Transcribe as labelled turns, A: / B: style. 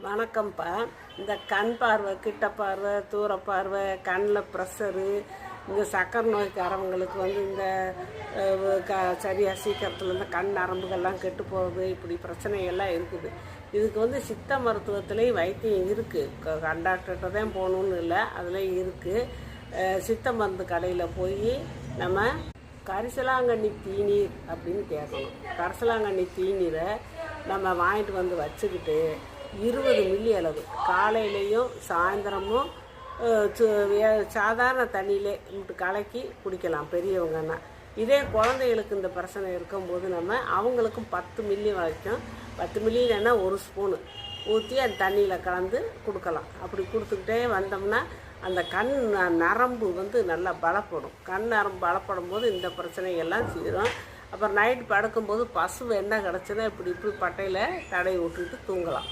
A: வணக்கம்ப்பா. இந்த கண் பார்வை, கிட்ட பார்வை, தூர பார்வை, கண்ணில் ப்ரெஷரு, இந்த சக்கரை நோய்க்காரவங்களுக்கு இந்த சரியாக சீக்கிரத்தில் இந்த கண் நரம்புகள்லாம் கெட்டு போகிறது, இப்படி பிரச்சனைகள்லாம் இருக்குது. இதுக்கு சித்த மருத்துவத்துலேயும் வைத்தியம் இருக்குது. கண் டாக்டர்கிட்ட தான் போகணுன்னு இல்லை, அதுலேயும் இருக்குது. சித்த மருந்து கடையில் போய் நம்ம கரிசலாங்கண்ணி தீநீர் அப்படின்னு கேட்கணும். கரிசலாங்கண்ணி தீநீரை நம்ம வாங்கிட்டு வச்சுக்கிட்டு 20 மில்லி அளவு காலையிலையும் சாயந்தரமும் சாதாரண தண்ணியிலே கலக்கி குடிக்கலாம் பெரியவங்கன்னா. இதே குழந்தைகளுக்கு இந்த பிரச்சனை இருக்கும்போது அவங்களுக்கும் 10 மில்லி வரைக்கும், 10 மில்லினா 1 ஸ்பூனு ஊற்றி அந்த தண்ணியில் கலந்து கொடுக்கலாம். அப்படி கொடுத்துக்கிட்டே வந்தோம்னா அந்த கண் நரம்பு நல்லா பலப்படும். கண் நரம்பு பலப்படும் போது இந்த பிரச்சனைகள்லாம் தீரும். அப்புறம் நைட்டு படுக்கும்போது பசு எண்ணெய் கிடச்சுன்னா இப்படி பட்டையில் தடவி விட்டுக்கிட்டு தூங்கலாம்.